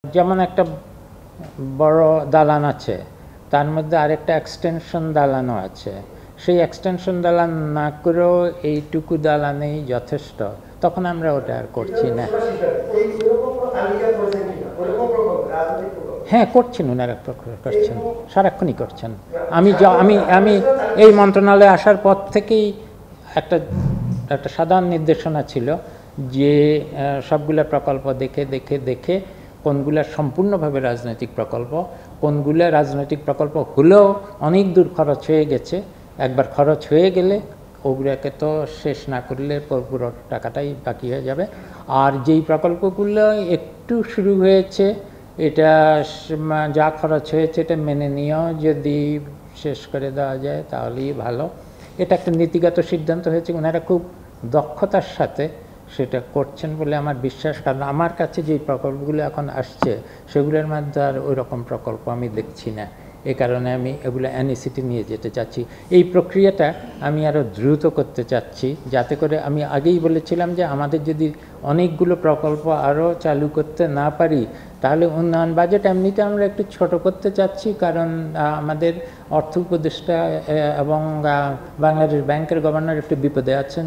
যেমন একটা বড় দালান আছে, তার মধ্যে আরেকটা এক্সটেনশন দালানও আছে। সেই এক্সটেনশন দালান না করেও এইটুকু দালানেই যথেষ্ট, তখন আমরা ওটা আর করছি না। হ্যাঁ, করছেন, ওনারা করছেন, সারাক্ষণই করছেন। আমি এই মন্ত্রণালয়ে আসার পর থেকেই একটা সাধারণ নির্দেশনা ছিল যে সবগুলা প্রকল্প দেখে কোনগুলা সম্পূর্ণভাবে রাজনৈতিক প্রকল্প, কোনগুলা রাজনৈতিক প্রকল্প হলেও অনেক দূর খরচ হয়ে গেছে, একবার খরচ হয়ে গেলে ওগুলোকে তো শেষ না করলে পুরো টাকাটাই বাকি হয়ে যাবে। আর যেই প্রকল্পগুলো একটু শুরু হয়েছে, এটা যা খরচ হয়েছে এটা মেনে নিয়েও যদি শেষ করে দেওয়া যায় তাহলেই ভালো। এটা একটা নীতিগত সিদ্ধান্ত হয়েছে, ওনারা খুব দক্ষতার সাথে সেটা করছেন বলে আমার বিশ্বাস। কারণ আমার কাছে যেই প্রকল্পগুলো এখন আসছে সেগুলোর মধ্যে আর ওই রকম প্রকল্প আমি দেখছি না। এ কারণে আমি এগুলো NECT নিয়ে যেতে চাচ্ছি। এই প্রক্রিয়াটা আমি আরও দ্রুত করতে চাচ্ছি, যাতে করে আমি আগেই বলেছিলাম যে আমাদের যদি অনেকগুলো প্রকল্প আরও চালু করতে না পারি তাহলে উন্নয়ন বাজেট এমনিতে আমরা একটু ছোট করতে চাচ্ছি। কারণ আমাদের অর্থ উপদেষ্টা এবং বাংলাদেশ ব্যাংকের গভর্নর একটু বিপদে আছেন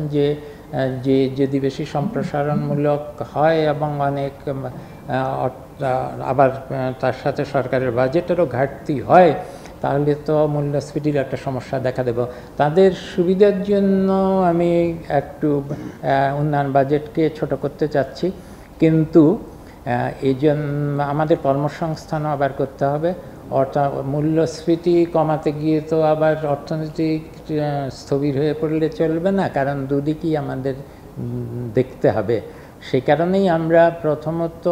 যে যদি বেশি সম্প্রসারণমূলক হয় এবং অনেক আবার তার সাথে সরকারের বাজেটেরও ঘাটতি হয় তাহলে তো মূল্যস্ফীতির একটা সমস্যা দেখা দেব। তাদের সুবিধার জন্য আমি একটু উন্নয়ন বাজেটকে ছোট করতে চাচ্ছি, কিন্তু এই জন্য আমাদের কর্মসংস্থানও আবার করতে হবে। অর্থাৎ মূল্যস্ফীতি কমাতে গিয়ে তো আবার অর্থনৈতিক স্থবির হয়ে পড়লে চলবে না, কারণ দুদিকই আমাদের দেখতে হবে। সেই কারণেই আমরা প্রথমত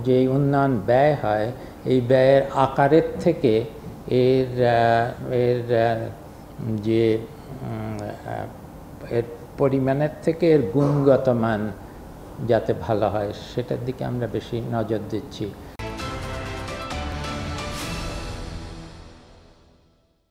যেই উন্নয়ন ব্যয় হয় এই ব্যয়ের আকারের থেকে এর পরিমাণের থেকে এর গুণগত মান যাতে ভালো হয় সেটার দিকে আমরা বেশি নজর দিচ্ছি।